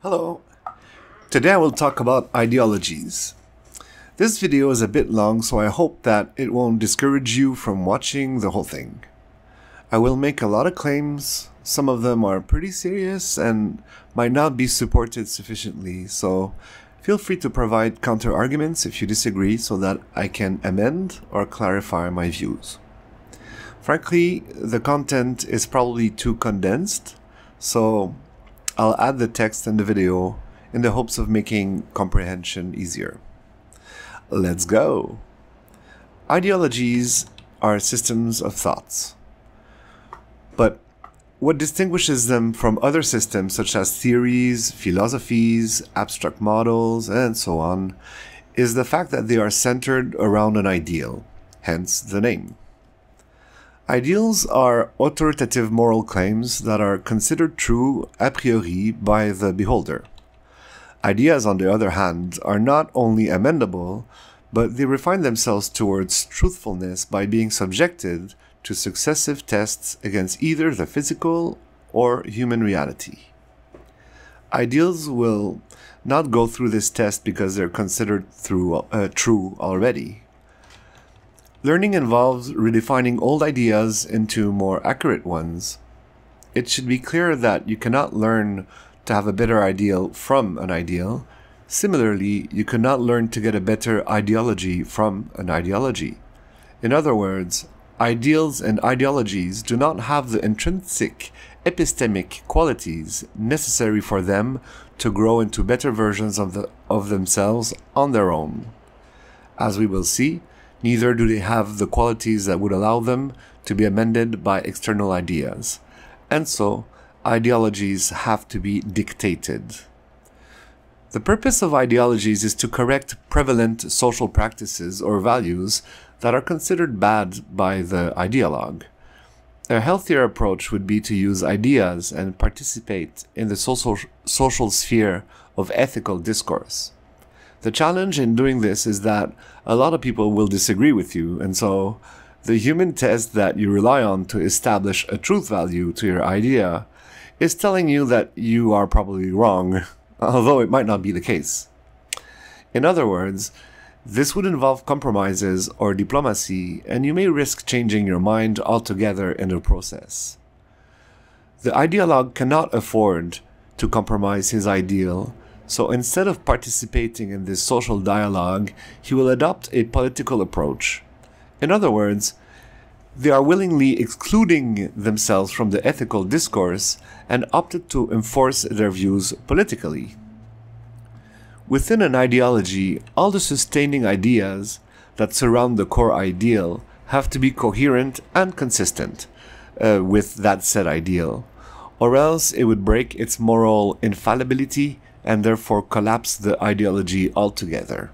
Hello. Today I will talk about ideologies. This video is a bit long, so I hope that it won't discourage you from watching the whole thing. I will make a lot of claims. Some of them are pretty serious and might not be supported sufficiently, so feel free to provide counter-arguments if you disagree so that I can amend or clarify my views. Frankly, the content is probably too condensed, so I'll add the text in the video in the hopes of making comprehension easier. Let's go! Ideologies are systems of thoughts. But what distinguishes them from other systems such as theories, philosophies, abstract models, and so on, is the fact that they are centered around an ideal, hence the name. Ideals are authoritative moral claims that are considered true a priori by the beholder. Ideas, on the other hand, are not only amendable, but they refine themselves towards truthfulness by being subjected to successive tests against either the physical or human reality. Ideals will not go through this test because they're considered true already. Learning involves redefining old ideas into more accurate ones. It should be clear that you cannot learn to have a better ideal from an ideal. Similarly, you cannot learn to get a better ideology from an ideology. In other words, ideals and ideologies do not have the intrinsic epistemic qualities necessary for them to grow into better versions of themselves on their own. As we will see, neither do they have the qualities that would allow them to be amended by external ideas, and so ideologies have to be dictated. The purpose of ideologies is to correct prevalent social practices or values that are considered bad by the ideologue. A healthier approach would be to use ideas and participate in the social sphere of ethical discourse. The challenge in doing this is that a lot of people will disagree with you, and so the human test that you rely on to establish a truth value to your idea is telling you that you are probably wrong, although it might not be the case. In other words, this would involve compromises or diplomacy, and you may risk changing your mind altogether in the process. The ideologue cannot afford to compromise his ideal, so instead of participating in this social dialogue, he will adopt a political approach. In other words, they are willingly excluding themselves from the ethical discourse and opted to enforce their views politically. Within an ideology, all the sustaining ideas that surround the core ideal have to be coherent and consistent with that said ideal, or else it would break its moral infallibility and therefore collapse the ideology altogether.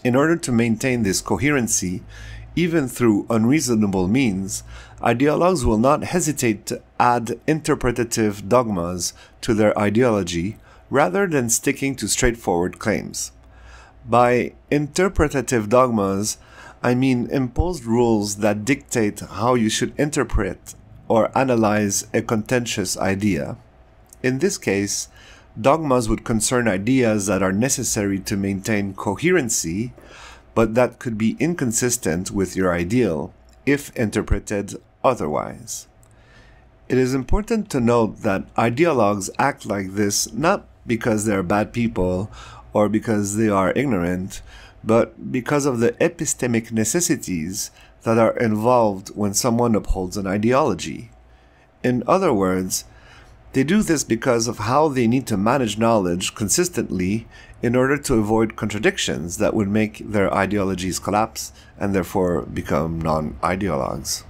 In order to maintain this coherency, even through unreasonable means, ideologues will not hesitate to add interpretative dogmas to their ideology rather than sticking to straightforward claims. By interpretative dogmas, I mean imposed rules that dictate how you should interpret or analyze a contentious idea. In this case, dogmas would concern ideas that are necessary to maintain coherency, but that could be inconsistent with your ideal if interpreted otherwise. It is important to note that ideologues act like this not because they are bad people or because they are ignorant, but because of the epistemic necessities that are involved when someone upholds an ideology. In other words, they do this because of how they need to manage knowledge consistently in order to avoid contradictions that would make their ideologies collapse and therefore become non-ideologues.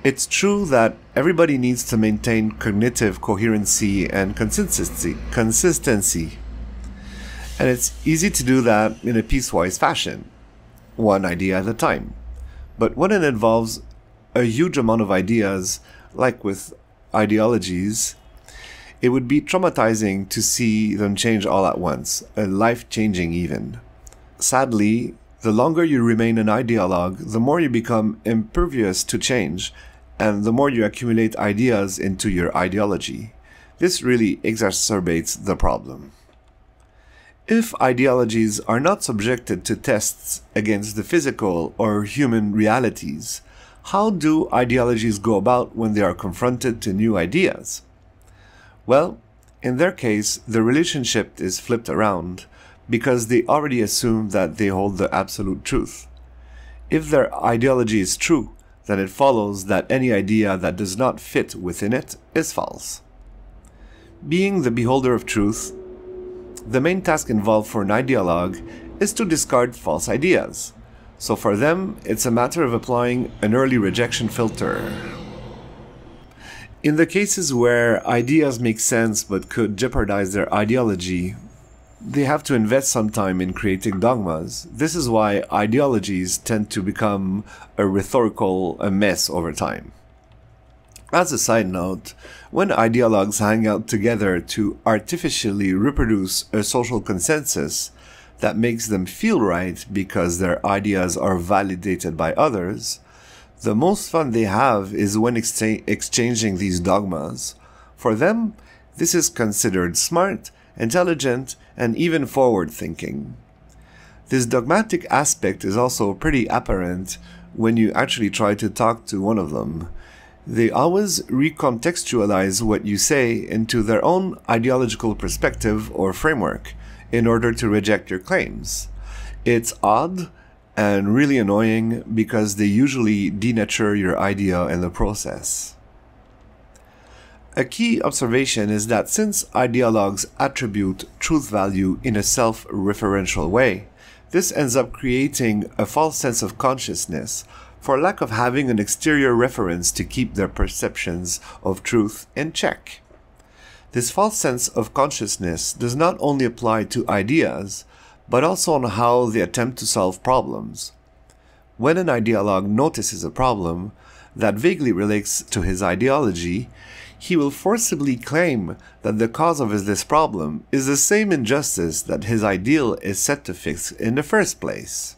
It's true that everybody needs to maintain cognitive coherency and consistency. And it's easy to do that in a piecewise fashion, one idea at a time. But when it involves a huge amount of ideas, like with ideologies, it would be traumatizing to see them change all at once, life-changing even. Sadly, the longer you remain an ideologue, the more you become impervious to change, and the more you accumulate ideas into your ideology. This really exacerbates the problem. If ideologies are not subjected to tests against the physical or human realities, how do ideologies go about when they are confronted to new ideas? Well, in their case, the relationship is flipped around because they already assume that they hold the absolute truth. If their ideology is true, then it follows that any idea that does not fit within it is false. Being the beholder of truth, the main task involved for an ideologue is to discard false ideas. So for them, it's a matter of applying an early rejection filter. In the cases where ideas make sense but could jeopardize their ideology, they have to invest some time in creating dogmas. This is why ideologies tend to become a rhetorical mess over time. As a side note, when ideologues hang out together to artificially reproduce a social consensus that makes them feel right because their ideas are validated by others, the most fun they have is when exchanging these dogmas. For them, this is considered smart, intelligent, and even forward-thinking. This dogmatic aspect is also pretty apparent when you actually try to talk to one of them. They always recontextualize what you say into their own ideological perspective or framework in order to reject your claims. It's odd and really annoying because they usually denature your idea in the process. A key observation is that since ideologues attribute truth value in a self-referential way, this ends up creating a false sense of consciousness for lack of having an exterior reference to keep their perceptions of truth in check. This false sense of consciousness does not only apply to ideas, but also on how they attempt to solve problems. When an ideologue notices a problem that vaguely relates to his ideology, he will forcibly claim that the cause of this problem is the same injustice that his ideal is set to fix in the first place.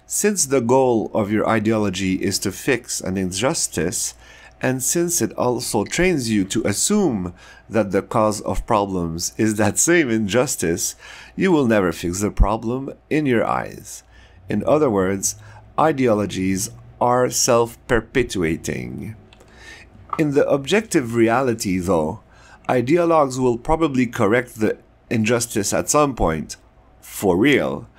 Since the goal of your ideology is to fix an injustice, and since it also trains you to assume that the cause of problems is that same injustice, you will never fix the problem in your eyes. In other words, ideologies are self-perpetuating. In the objective reality, though, ideologues will probably correct the injustice at some point, for real,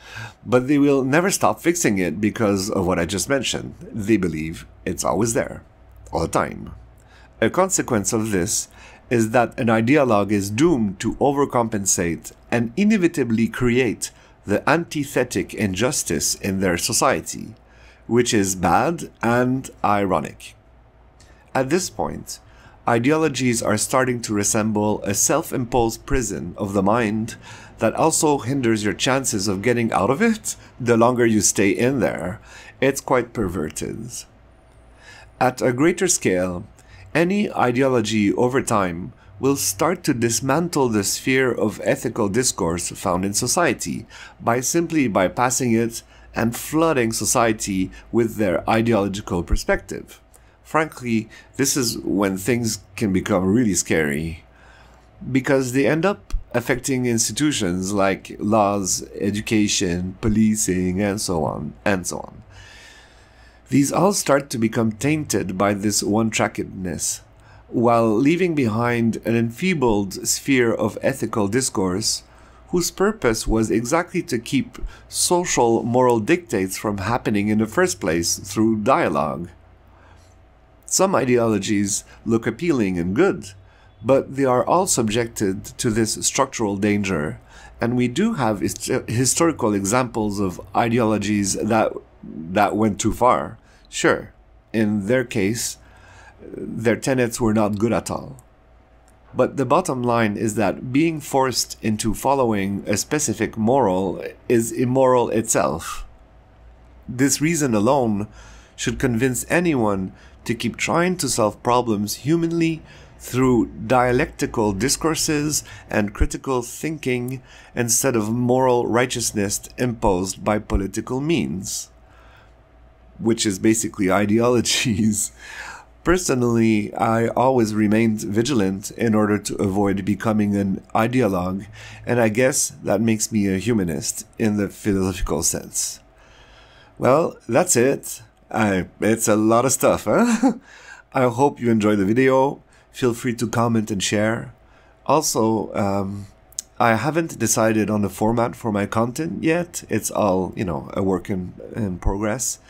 but they will never stop fixing it because of what I just mentioned. They believe it's always there, all the time. A consequence of this is that an ideologue is doomed to overcompensate and inevitably create the antithetic injustice in their society, which is bad and ironic. At this point, ideologies are starting to resemble a self-imposed prison of the mind that also hinders your chances of getting out of it the longer you stay in there. It's quite perverted. At a greater scale, any ideology over time will start to dismantle the sphere of ethical discourse found in society by simply bypassing it and flooding society with their ideological perspective. Frankly, this is when things can become really scary, because they end up affecting institutions like laws, education, policing, and so on, and so on. These all start to become tainted by this one-trackedness, while leaving behind an enfeebled sphere of ethical discourse whose purpose was exactly to keep social moral dictates from happening in the first place through dialogue. Some ideologies look appealing and good, but they are all subjected to this structural danger, and we do have historical examples of ideologies that went too far. Sure, in their case, their tenets were not good at all. But the bottom line is that being forced into following a specific moral is immoral itself. This reason alone should convince anyone to keep trying to solve problems humanly through dialectical discourses and critical thinking instead of moral righteousness imposed by political means, which is basically ideologies. Personally, I always remained vigilant in order to avoid becoming an ideologue, and I guess that makes me a humanist in the philosophical sense. Well, that's it. It's a lot of stuff, huh? I hope you enjoyed the video. Feel free to comment and share. Also, I haven't decided on the format for my content yet. It's all, a work in progress.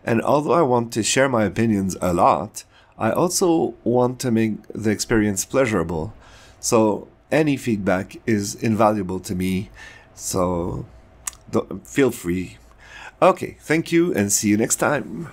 And although I want to share my opinions a lot, I also want to make the experience pleasurable. So any feedback is invaluable to me. So feel free. Okay, thank you and see you next time.